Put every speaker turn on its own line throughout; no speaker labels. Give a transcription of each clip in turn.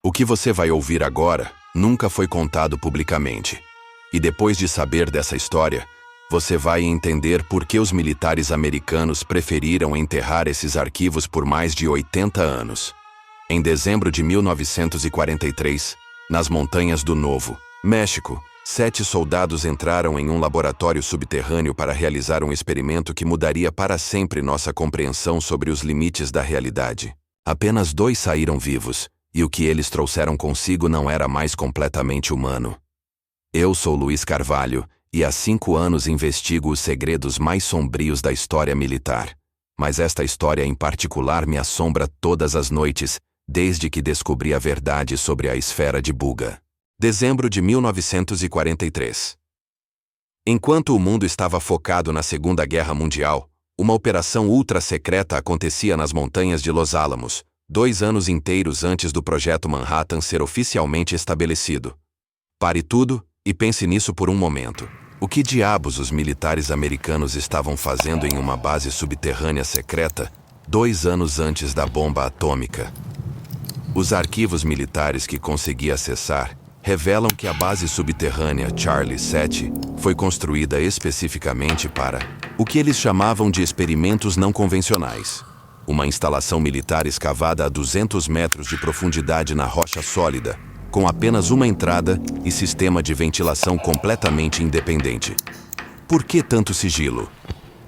O que você vai ouvir agora nunca foi contado publicamente. E depois de saber dessa história, você vai entender por que os militares americanos preferiram enterrar esses arquivos por mais de 80 anos. Em dezembro de 1943, nas montanhas do Novo México, 7 soldados entraram em um laboratório subterrâneo para realizar um experimento que mudaria para sempre nossa compreensão sobre os limites da realidade. Apenas 2 saíram vivos, e o que eles trouxeram consigo não era mais completamente humano. Eu sou Luiz Carvalho, e há 5 anos investigo os segredos mais sombrios da história militar. Mas esta história em particular me assombra todas as noites, desde que descobri a verdade sobre a esfera de Buga. Dezembro de 1943. Enquanto o mundo estava focado na Segunda Guerra Mundial, uma operação ultra-secreta acontecia nas montanhas de Los Alamos, 2 anos inteiros antes do Projeto Manhattan ser oficialmente estabelecido. Pare tudo e pense nisso por um momento. O que diabos os militares americanos estavam fazendo em uma base subterrânea secreta 2 anos antes da bomba atômica? Os arquivos militares que consegui acessar revelam que a base subterrânea Charlie 7 foi construída especificamente para o que eles chamavam de experimentos não convencionais. Uma instalação militar escavada a 200 metros de profundidade na rocha sólida, com apenas uma entrada e sistema de ventilação completamente independente. Por que tanto sigilo?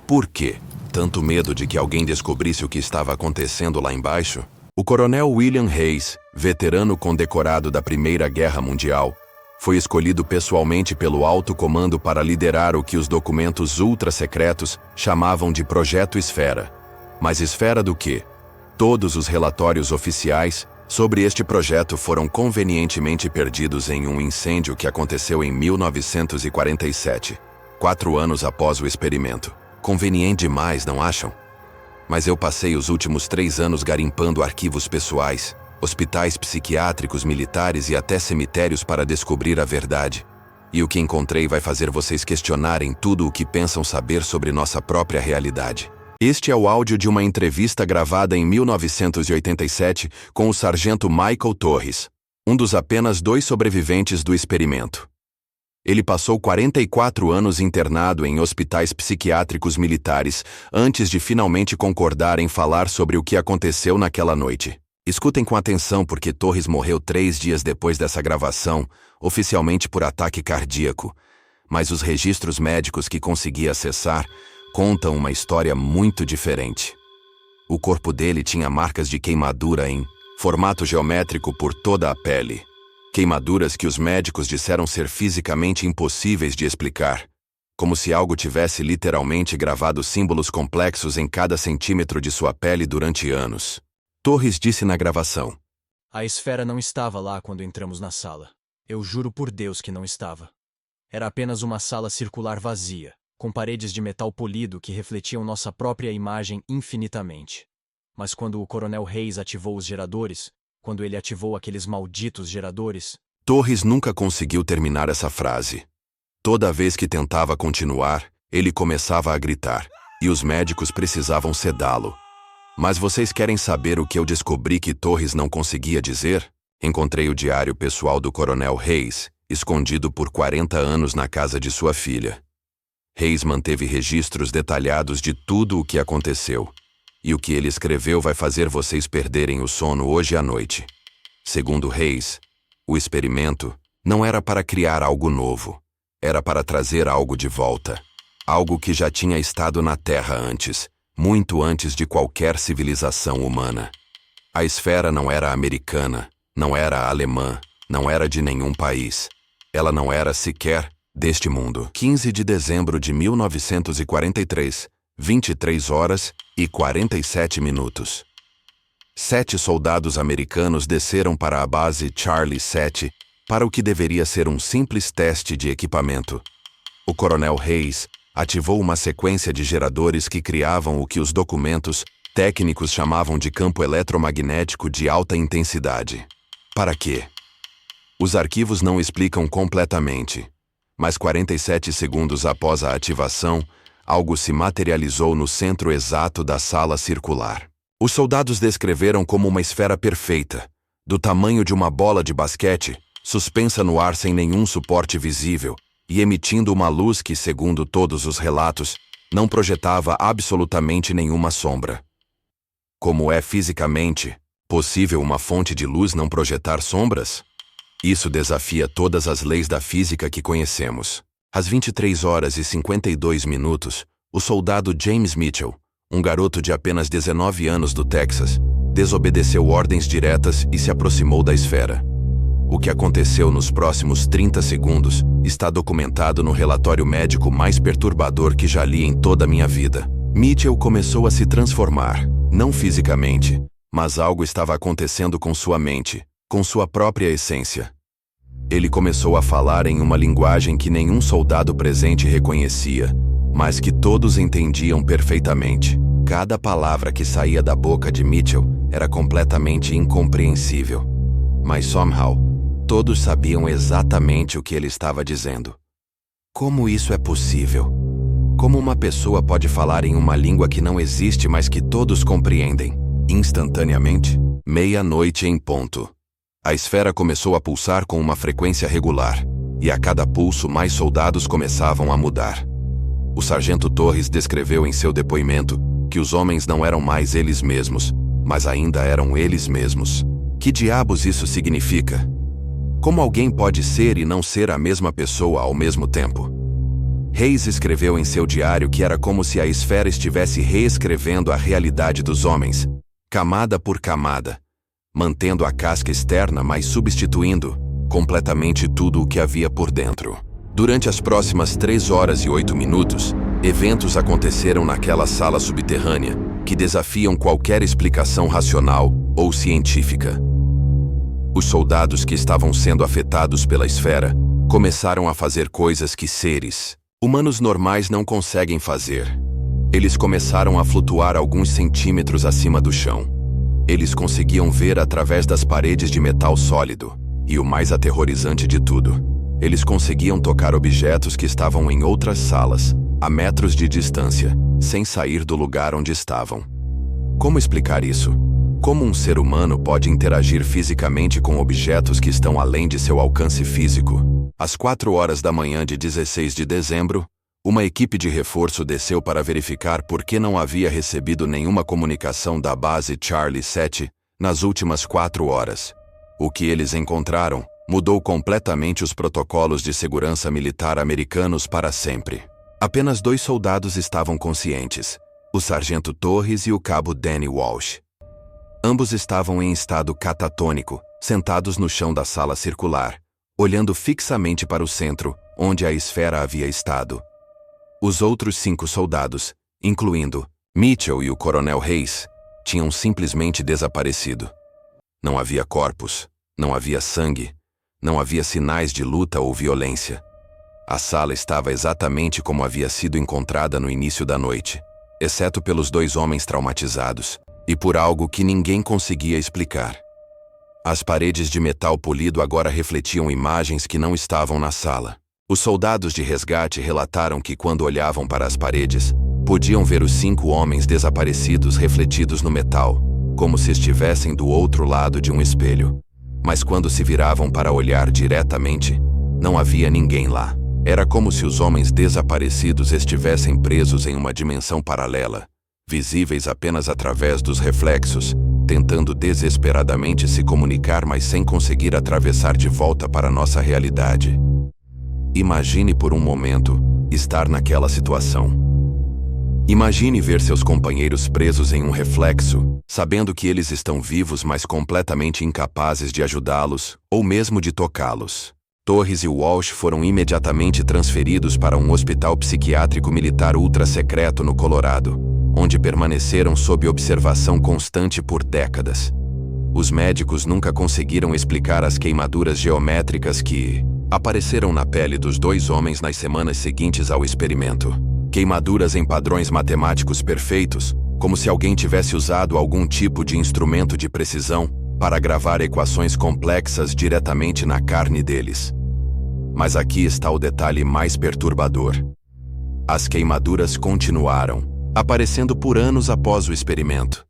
Por que tanto medo de que alguém descobrisse o que estava acontecendo lá embaixo? O coronel William Hayes, veterano condecorado da Primeira Guerra Mundial, foi escolhido pessoalmente pelo alto comando para liderar o que os documentos ultra-secretos chamavam de Projeto Esfera. Mas esfera do quê? Todos os relatórios oficiais sobre este projeto foram convenientemente perdidos em um incêndio que aconteceu em 1947, 4 anos após o experimento. Conveniente demais, não acham? Mas eu passei os últimos 3 anos garimpando arquivos pessoais, hospitais psiquiátricos militares e até cemitérios para descobrir a verdade. E o que encontrei vai fazer vocês questionarem tudo o que pensam saber sobre nossa própria realidade. Este é o áudio de uma entrevista gravada em 1987 com o sargento Michael Torres, um dos apenas 2 sobreviventes do experimento. Ele passou 44 anos internado em hospitais psiquiátricos militares antes de finalmente concordar em falar sobre o que aconteceu naquela noite. Escutem com atenção porque Torres morreu 3 dias depois dessa gravação, oficialmente por ataque cardíaco, mas os registros médicos que consegui acessar contam uma história muito diferente. O corpo dele tinha marcas de queimadura em formato geométrico por toda a pele. Queimaduras que os médicos disseram ser fisicamente impossíveis de explicar, como se algo tivesse literalmente gravado símbolos complexos em cada centímetro de sua pele durante anos. Torres disse na gravação:
"A esfera não estava lá quando entramos na sala. Eu juro por Deus que não estava. Era apenas uma sala circular vazia, com paredes de metal polido que refletiam nossa própria imagem infinitamente. Mas quando o coronel Hayes ativou os geradores, quando ele ativou aqueles malditos geradores..."
Torres nunca conseguiu terminar essa frase. Toda vez que tentava continuar, ele começava a gritar, e os médicos precisavam sedá-lo. Mas vocês querem saber o que eu descobri que Torres não conseguia dizer? Encontrei o diário pessoal do coronel Hayes, escondido por 40 anos na casa de sua filha. Hayes manteve registros detalhados de tudo o que aconteceu. E o que ele escreveu vai fazer vocês perderem o sono hoje à noite. Segundo Hayes, o experimento não era para criar algo novo. Era para trazer algo de volta. Algo que já tinha estado na Terra antes, muito antes de qualquer civilização humana. A esfera não era americana, não era alemã, não era de nenhum país. Ela não era sequer deste mundo. 15 de dezembro de 1943, 23 horas e 47 minutos. 7 soldados americanos desceram para a base Charlie 7 para o que deveria ser um simples teste de equipamento. O coronel Hayes ativou uma sequência de geradores que criavam o que os documentos técnicos chamavam de campo eletromagnético de alta intensidade. Para quê? Os arquivos não explicam completamente, mas 47 segundos após a ativação, algo se materializou no centro exato da sala circular. Os soldados descreveram como uma esfera perfeita, do tamanho de uma bola de basquete, suspensa no ar sem nenhum suporte visível e emitindo uma luz que, segundo todos os relatos, não projetava absolutamente nenhuma sombra. Como é fisicamente possível uma fonte de luz não projetar sombras? Isso desafia todas as leis da física que conhecemos. Às 23h52, o soldado James Mitchell, um garoto de apenas 19 anos do Texas, desobedeceu ordens diretas e se aproximou da esfera. O que aconteceu nos próximos 30 segundos está documentado no relatório médico mais perturbador que já li em toda a minha vida. Mitchell começou a se transformar, não fisicamente, mas algo estava acontecendo com sua mente, com sua própria essência. Ele começou a falar em uma linguagem que nenhum soldado presente reconhecia, mas que todos entendiam perfeitamente. Cada palavra que saía da boca de Mitchell era completamente incompreensível. Mas somehow, todos sabiam exatamente o que ele estava dizendo. Como isso é possível? Como uma pessoa pode falar em uma língua que não existe, mas que todos compreendem? Instantaneamente, 00:00 em ponto. A esfera começou a pulsar com uma frequência regular, e a cada pulso mais soldados começavam a mudar. O sargento Torres descreveu em seu depoimento que os homens não eram mais eles mesmos, mas ainda eram eles mesmos. Que diabos isso significa? Como alguém pode ser e não ser a mesma pessoa ao mesmo tempo? Hayes escreveu em seu diário que era como se a esfera estivesse reescrevendo a realidade dos homens, camada por camada, mantendo a casca externa, mas substituindo completamente tudo o que havia por dentro. Durante as próximas 3h08, eventos aconteceram naquela sala subterrânea que desafiam qualquer explicação racional ou científica. Os soldados que estavam sendo afetados pela esfera começaram a fazer coisas que seres humanos normais não conseguem fazer. Eles começaram a flutuar alguns centímetros acima do chão. Eles conseguiam ver através das paredes de metal sólido, e o mais aterrorizante de tudo, eles conseguiam tocar objetos que estavam em outras salas, a metros de distância, sem sair do lugar onde estavam. Como explicar isso? Como um ser humano pode interagir fisicamente com objetos que estão além de seu alcance físico? Às 4h de 16 de dezembro, uma equipe de reforço desceu para verificar por que não havia recebido nenhuma comunicação da base Charlie 7 nas últimas 4 horas. O que eles encontraram mudou completamente os protocolos de segurança militar americanos para sempre. Apenas 2 soldados estavam conscientes, o sargento Torres e o cabo Danny Walsh. Ambos estavam em estado catatônico, sentados no chão da sala circular, olhando fixamente para o centro, onde a esfera havia estado. Os outros 5 soldados, incluindo Mitchell e o coronel Hayes, tinham simplesmente desaparecido. Não havia corpos, não havia sangue, não havia sinais de luta ou violência. A sala estava exatamente como havia sido encontrada no início da noite, exceto pelos 2 homens traumatizados, e por algo que ninguém conseguia explicar. As paredes de metal polido agora refletiam imagens que não estavam na sala. Os soldados de resgate relataram que quando olhavam para as paredes, podiam ver os 5 homens desaparecidos refletidos no metal, como se estivessem do outro lado de um espelho. Mas quando se viravam para olhar diretamente, não havia ninguém lá. Era como se os homens desaparecidos estivessem presos em uma dimensão paralela, visíveis apenas através dos reflexos, tentando desesperadamente se comunicar, mas sem conseguir atravessar de volta para nossa realidade. Imagine por um momento estar naquela situação. Imagine ver seus companheiros presos em um reflexo, sabendo que eles estão vivos, mas completamente incapazes de ajudá-los ou mesmo de tocá-los. Torres e Walsh foram imediatamente transferidos para um hospital psiquiátrico militar ultra-secreto no Colorado, onde permaneceram sob observação constante por décadas. Os médicos nunca conseguiram explicar as queimaduras geométricas que apareceram na pele dos 2 homens nas semanas seguintes ao experimento. Queimaduras em padrões matemáticos perfeitos, como se alguém tivesse usado algum tipo de instrumento de precisão para gravar equações complexas diretamente na carne deles. Mas aqui está o detalhe mais perturbador. As queimaduras continuaram, aparecendo por anos após o experimento.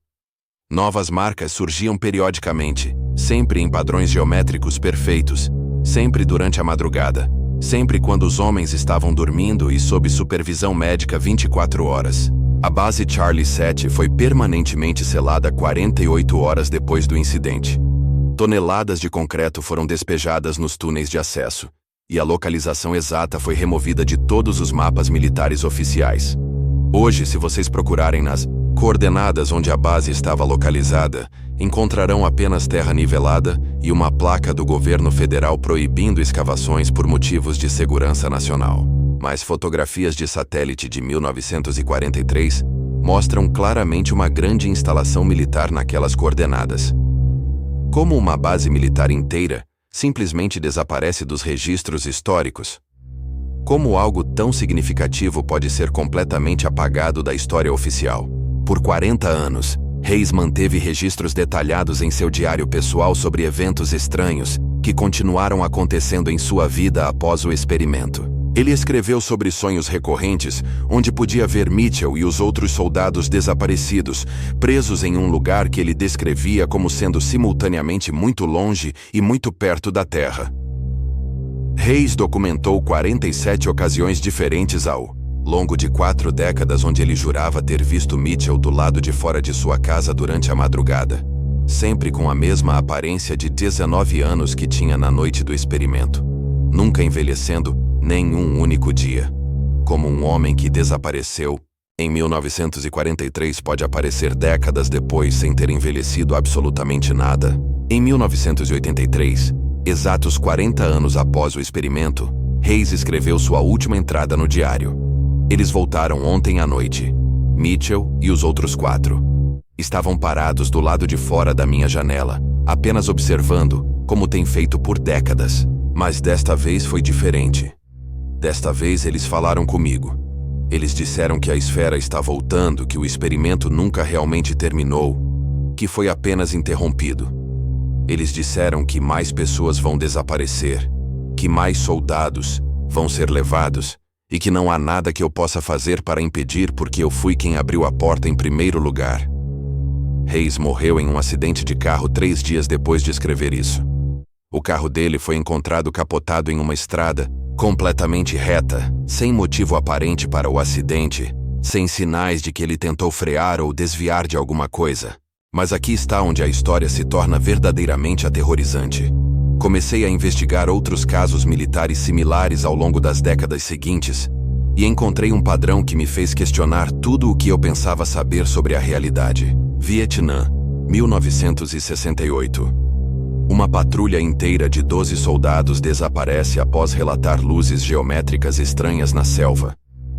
Novas marcas surgiam periodicamente, sempre em padrões geométricos perfeitos, sempre durante a madrugada, sempre quando os homens estavam dormindo e sob supervisão médica 24 horas. A base Charlie 7 foi permanentemente selada 48 horas depois do incidente. Toneladas de concreto foram despejadas nos túneis de acesso, e a localização exata foi removida de todos os mapas militares oficiais. Hoje, se vocês procurarem nas coordenadas onde a base estava localizada, encontrarão apenas terra nivelada e uma placa do governo federal proibindo escavações por motivos de segurança nacional. Mas fotografias de satélite de 1943 mostram claramente uma grande instalação militar naquelas coordenadas. Como uma base militar inteira simplesmente desaparece dos registros históricos? Como algo tão significativo pode ser completamente apagado da história oficial? Por 40 anos, Hayes manteve registros detalhados em seu diário pessoal sobre eventos estranhos que continuaram acontecendo em sua vida após o experimento. Ele escreveu sobre sonhos recorrentes, onde podia ver Mitchell e os outros soldados desaparecidos, presos em um lugar que ele descrevia como sendo simultaneamente muito longe e muito perto da Terra. Hayes documentou 47 ocasiões diferentes ao longo de 4 décadas onde ele jurava ter visto Mitchell do lado de fora de sua casa durante a madrugada, sempre com a mesma aparência de 19 anos que tinha na noite do experimento, nunca envelhecendo nenhum único dia. Como um homem que desapareceu em 1943 pode aparecer décadas depois sem ter envelhecido absolutamente nada. Em 1983, exatos 40 anos após o experimento, Hayes escreveu sua última entrada no diário. Eles voltaram ontem à noite. Mitchell e os outros 4 estavam parados do lado de fora da minha janela, apenas observando, como tem feito por décadas. Mas desta vez foi diferente. Desta vez eles falaram comigo. Eles disseram que a esfera está voltando, que o experimento nunca realmente terminou, que foi apenas interrompido. Eles disseram que mais pessoas vão desaparecer, que mais soldados vão ser levados, e que não há nada que eu possa fazer para impedir porque eu fui quem abriu a porta em primeiro lugar. Hayes morreu em um acidente de carro 3 dias depois de escrever isso. O carro dele foi encontrado capotado em uma estrada, completamente reta, sem motivo aparente para o acidente, sem sinais de que ele tentou frear ou desviar de alguma coisa. Mas aqui está onde a história se torna verdadeiramente aterrorizante. Comecei a investigar outros casos militares similares ao longo das décadas seguintes e encontrei um padrão que me fez questionar tudo o que eu pensava saber sobre a realidade. Vietnã, 1968. Uma patrulha inteira de 12 soldados desaparece após relatar luzes geométricas estranhas na selva.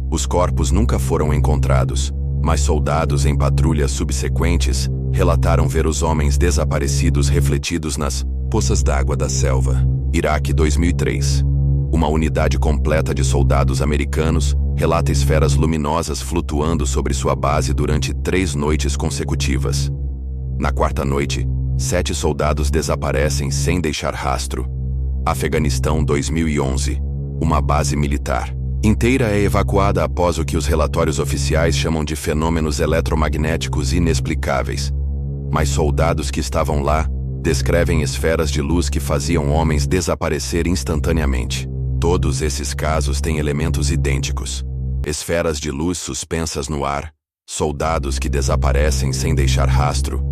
Os corpos nunca foram encontrados, mas soldados em patrulhas subsequentes relataram ver os homens desaparecidos refletidos nas poças d'água da selva. Iraque, 2003. Uma unidade completa de soldados americanos relata esferas luminosas flutuando sobre sua base durante 3 noites consecutivas. Na 4ª noite, 7 soldados desaparecem sem deixar rastro. Afeganistão, 2011. Uma base militar inteira é evacuada após o que os relatórios oficiais chamam de fenômenos eletromagnéticos inexplicáveis. Mas soldados que estavam lá descrevem esferas de luz que faziam homens desaparecer instantaneamente. Todos esses casos têm elementos idênticos. Esferas de luz suspensas no ar, soldados que desaparecem sem deixar rastro,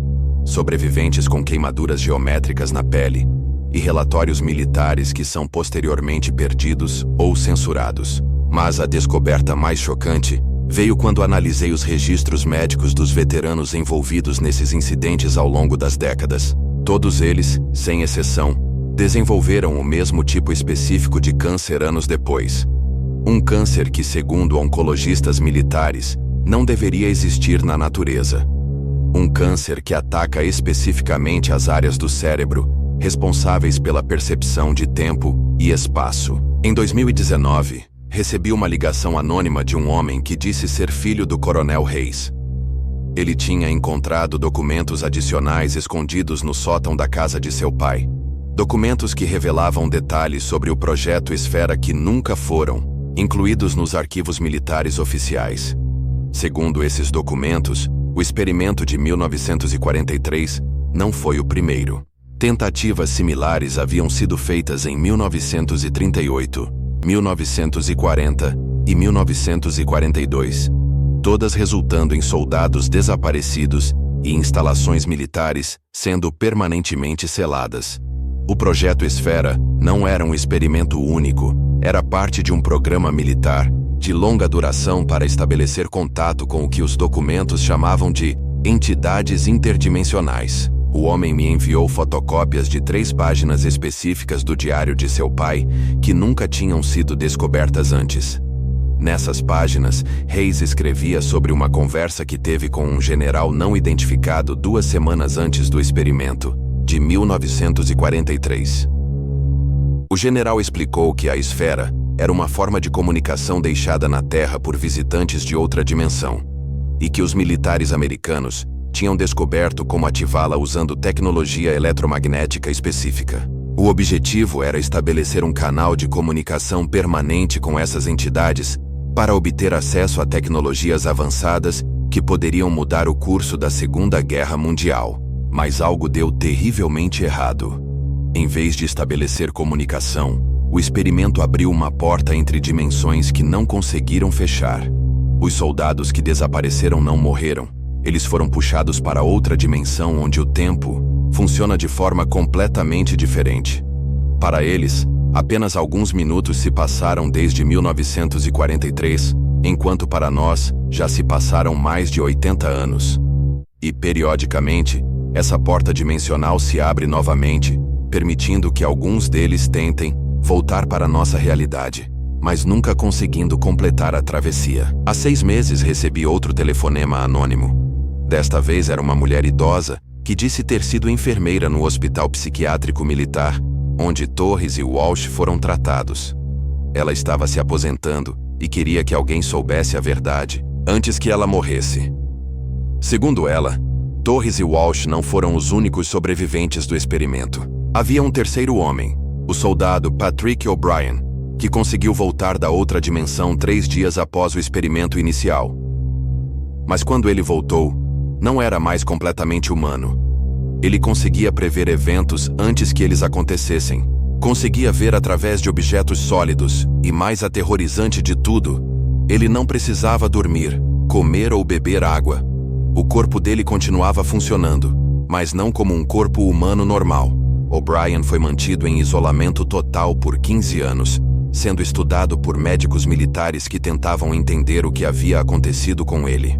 sobreviventes com queimaduras geométricas na pele, e relatórios militares que são posteriormente perdidos ou censurados. Mas a descoberta mais chocante veio quando analisei os registros médicos dos veteranos envolvidos nesses incidentes ao longo das décadas. Todos eles, sem exceção, desenvolveram o mesmo tipo específico de câncer anos depois. Um câncer que, segundo oncologistas militares, não deveria existir na natureza. Um câncer que ataca especificamente as áreas do cérebro responsáveis pela percepção de tempo e espaço. Em 2019, recebi uma ligação anônima de um homem que disse ser filho do Coronel Hayes. Ele tinha encontrado documentos adicionais escondidos no sótão da casa de seu pai. Documentos que revelavam detalhes sobre o projeto Esfera que nunca foram incluídos nos arquivos militares oficiais. Segundo esses documentos, o O experimento de 1943 não foi o primeiro. Tentativas similares haviam sido feitas em 1938, 1940 e 1942, todas resultando em soldados desaparecidos e instalações militares sendo permanentemente seladas. O Projeto Esfera não era um experimento único, era parte de um programa militar de longa duração para estabelecer contato com o que os documentos chamavam de entidades interdimensionais. O homem me enviou fotocópias de 3 páginas específicas do diário de seu pai, que nunca tinham sido descobertas antes. Nessas páginas, Hayes escrevia sobre uma conversa que teve com um general não identificado 2 semanas antes do experimento, de 1943. O general explicou que a esfera era uma forma de comunicação deixada na Terra por visitantes de outra dimensão, e que os militares americanos tinham descoberto como ativá-la usando tecnologia eletromagnética específica. O objetivo era estabelecer um canal de comunicação permanente com essas entidades para obter acesso a tecnologias avançadas que poderiam mudar o curso da Segunda Guerra Mundial. Mas algo deu terrivelmente errado. Em vez de estabelecer comunicação, o experimento abriu uma porta entre dimensões que não conseguiram fechar. Os soldados que desapareceram não morreram. Eles foram puxados para outra dimensão onde o tempo funciona de forma completamente diferente. Para eles, apenas alguns minutos se passaram desde 1943, enquanto para nós já se passaram mais de 80 anos. E, periodicamente, essa porta dimensional se abre novamente, permitindo que alguns deles tentem voltar para nossa realidade, mas nunca conseguindo completar a travessia. Há 6 meses recebi outro telefonema anônimo. Desta vez era uma mulher idosa que disse ter sido enfermeira no Hospital Psiquiátrico Militar, onde Torres e Walsh foram tratados. Ela estava se aposentando e queria que alguém soubesse a verdade antes que ela morresse. Segundo ela, Torres e Walsh não foram os únicos sobreviventes do experimento. Havia um terceiro homem, o soldado Patrick O'Brien, que conseguiu voltar da outra dimensão 3 dias após o experimento inicial. Mas quando ele voltou, não era mais completamente humano. Ele conseguia prever eventos antes que eles acontecessem. Conseguia ver através de objetos sólidos, e mais aterrorizante de tudo, ele não precisava dormir, comer ou beber água. O corpo dele continuava funcionando, mas não como um corpo humano normal. O'Brien foi mantido em isolamento total por 15 anos, sendo estudado por médicos militares que tentavam entender o que havia acontecido com ele.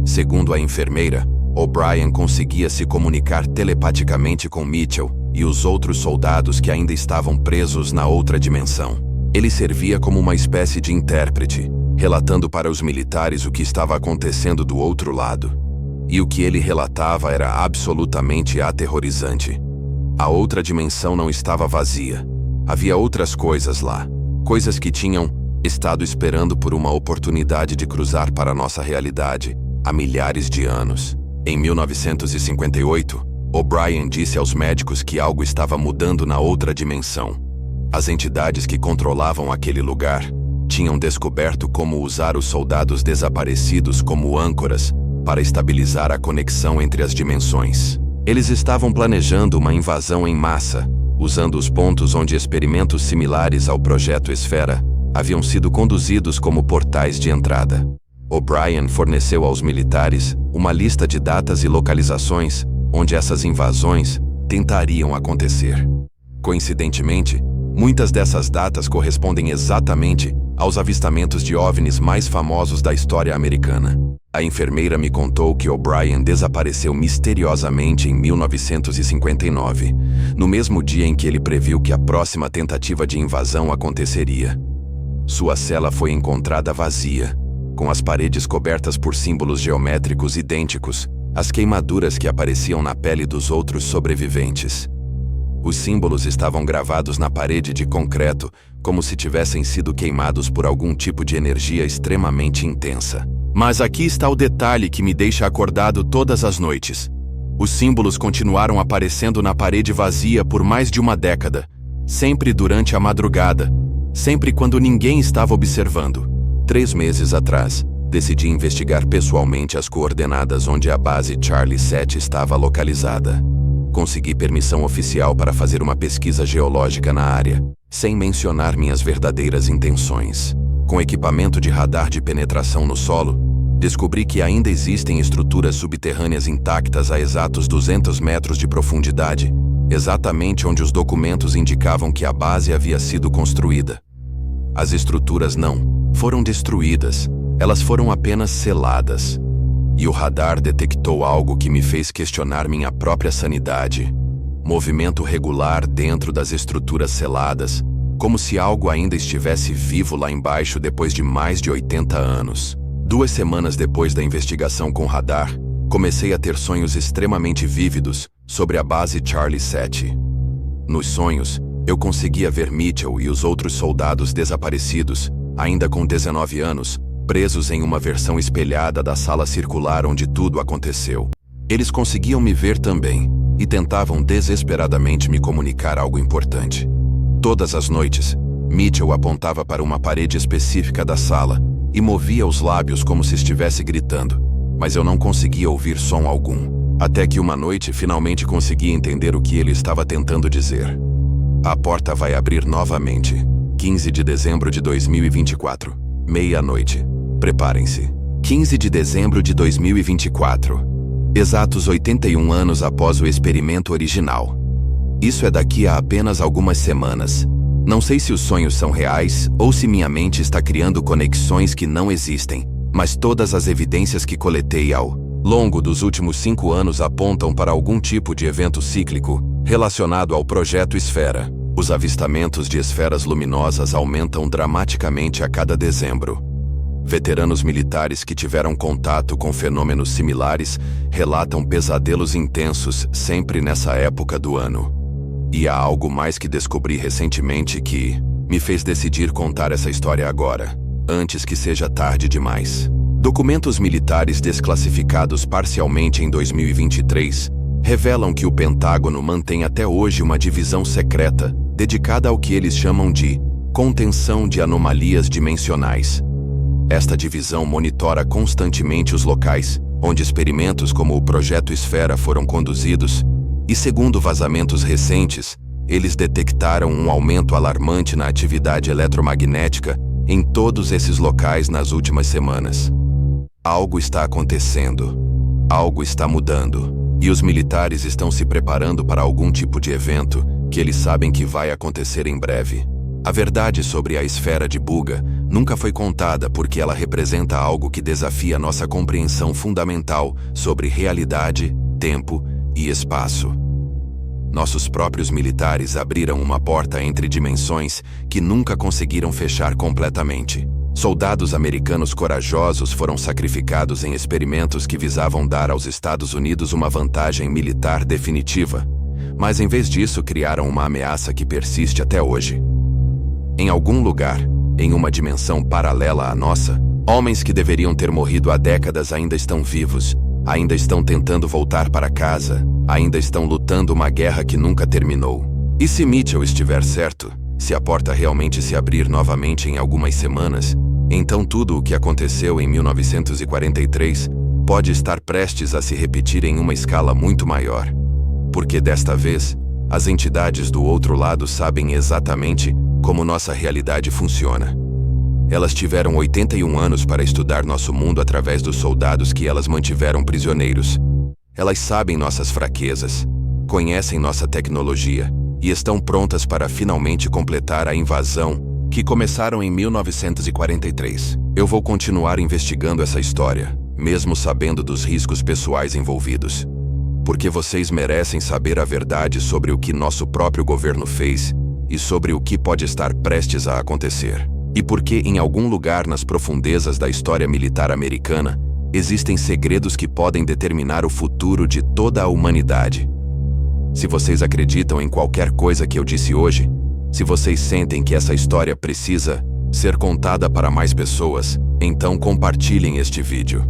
Segundo a enfermeira, O'Brien conseguia se comunicar telepaticamente com Mitchell e os outros soldados que ainda estavam presos na outra dimensão. Ele servia como uma espécie de intérprete, relatando para os militares o que estava acontecendo do outro lado. E o que ele relatava era absolutamente aterrorizante. A outra dimensão não estava vazia. Havia outras coisas lá. Coisas que tinham estado esperando por uma oportunidade de cruzar para nossa realidade há milhares de anos. Em 1958, O'Brien disse aos médicos que algo estava mudando na outra dimensão. As entidades que controlavam aquele lugar tinham descoberto como usar os soldados desaparecidos como âncoras para estabilizar a conexão entre as dimensões. Eles estavam planejando uma invasão em massa, usando os pontos onde experimentos similares ao Projeto Esfera haviam sido conduzidos como portais de entrada. O'Brien forneceu aos militares uma lista de datas e localizações onde essas invasões tentariam acontecer. Coincidentemente, muitas dessas datas correspondem exatamente aos avistamentos de OVNIs mais famosos da história americana. A enfermeira me contou que O'Brien desapareceu misteriosamente em 1959, no mesmo dia em que ele previu que a próxima tentativa de invasão aconteceria. Sua cela foi encontrada vazia, com as paredes cobertas por símbolos geométricos idênticos às queimaduras que apareciam na pele dos outros sobreviventes. Os símbolos estavam gravados na parede de concreto, como se tivessem sido queimados por algum tipo de energia extremamente intensa. Mas aqui está o detalhe que me deixa acordado todas as noites. Os símbolos continuaram aparecendo na parede vazia por mais de uma década, sempre durante a madrugada, sempre quando ninguém estava observando. 3 meses atrás, decidi investigar pessoalmente as coordenadas onde a base Charlie 7 estava localizada. Consegui permissão oficial para fazer uma pesquisa geológica na área, sem mencionar minhas verdadeiras intenções. Com equipamento de radar de penetração no solo, descobri que ainda existem estruturas subterrâneas intactas a exatos 200 metros de profundidade, exatamente onde os documentos indicavam que a base havia sido construída. As estruturas não foram destruídas, elas foram apenas seladas. E o radar detectou algo que me fez questionar minha própria sanidade. Movimento regular dentro das estruturas seladas, como se algo ainda estivesse vivo lá embaixo depois de mais de 80 anos. 2 semanas depois da investigação com radar, comecei a ter sonhos extremamente vívidos sobre a base Charlie 7. Nos sonhos, eu conseguia ver Mitchell e os outros soldados desaparecidos, ainda com 19 anos, presos em uma versão espelhada da sala circular onde tudo aconteceu. Eles conseguiam me ver também, e tentavam desesperadamente me comunicar algo importante. Todas as noites, Mitchell apontava para uma parede específica da sala e movia os lábios como se estivesse gritando, mas eu não conseguia ouvir som algum. Até que uma noite finalmente consegui entender o que ele estava tentando dizer. A porta vai abrir novamente. 15 de dezembro de 2024, meia-noite. Preparem-se. 15 de dezembro de 2024. Exatos 81 anos após o experimento original. Isso é daqui a apenas algumas semanas. Não sei se os sonhos são reais ou se minha mente está criando conexões que não existem, mas todas as evidências que coletei ao longo dos últimos 5 anos apontam para algum tipo de evento cíclico relacionado ao Projeto Esfera. Os avistamentos de esferas luminosas aumentam dramaticamente a cada dezembro. Veteranos militares que tiveram contato com fenômenos similares relatam pesadelos intensos sempre nessa época do ano. E há algo mais que descobri recentemente que me fez decidir contar essa história agora, antes que seja tarde demais. Documentos militares desclassificados parcialmente em 2023 revelam que o Pentágono mantém até hoje uma divisão secreta dedicada ao que eles chamam de contenção de anomalias dimensionais. Esta divisão monitora constantemente os locais onde experimentos como o Projeto Esfera foram conduzidos, e segundo vazamentos recentes, eles detectaram um aumento alarmante na atividade eletromagnética em todos esses locais nas últimas semanas. Algo está acontecendo. Algo está mudando. E os militares estão se preparando para algum tipo de evento que eles sabem que vai acontecer em breve. A verdade sobre a esfera de Buga nunca foi contada porque ela representa algo que desafia nossa compreensão fundamental sobre realidade, tempo e espaço. Nossos próprios militares abriram uma porta entre dimensões que nunca conseguiram fechar completamente. Soldados americanos corajosos foram sacrificados em experimentos que visavam dar aos Estados Unidos uma vantagem militar definitiva, mas em vez disso criaram uma ameaça que persiste até hoje. Em algum lugar, em uma dimensão paralela à nossa, homens que deveriam ter morrido há décadas ainda estão vivos, ainda estão tentando voltar para casa, ainda estão lutando uma guerra que nunca terminou. E se Mitchell estiver certo, se a porta realmente se abrir novamente em algumas semanas, então tudo o que aconteceu em 1943 pode estar prestes a se repetir em uma escala muito maior. Porque desta vez, as entidades do outro lado sabem exatamente como nossa realidade funciona. Elas tiveram 81 anos para estudar nosso mundo através dos soldados que elas mantiveram prisioneiros. Elas sabem nossas fraquezas, conhecem nossa tecnologia e estão prontas para finalmente completar a invasão que começaram em 1943. Eu vou continuar investigando essa história, mesmo sabendo dos riscos pessoais envolvidos. Porque vocês merecem saber a verdade sobre o que nosso próprio governo fez e sobre o que pode estar prestes a acontecer. E porque em algum lugar nas profundezas da história militar americana, existem segredos que podem determinar o futuro de toda a humanidade. Se vocês acreditam em qualquer coisa que eu disse hoje, se vocês sentem que essa história precisa ser contada para mais pessoas, então compartilhem este vídeo.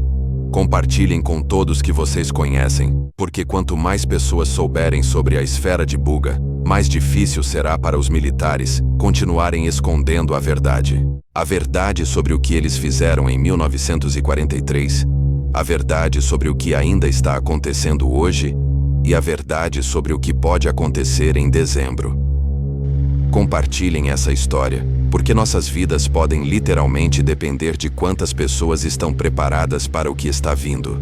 Compartilhem com todos que vocês conhecem, porque quanto mais pessoas souberem sobre a esfera de Buga, mais difícil será para os militares continuarem escondendo a verdade. A verdade sobre o que eles fizeram em 1943, a verdade sobre o que ainda está acontecendo hoje e a verdade sobre o que pode acontecer em dezembro. Compartilhem essa história, porque nossas vidas podem literalmente depender de quantas pessoas estão preparadas para o que está vindo.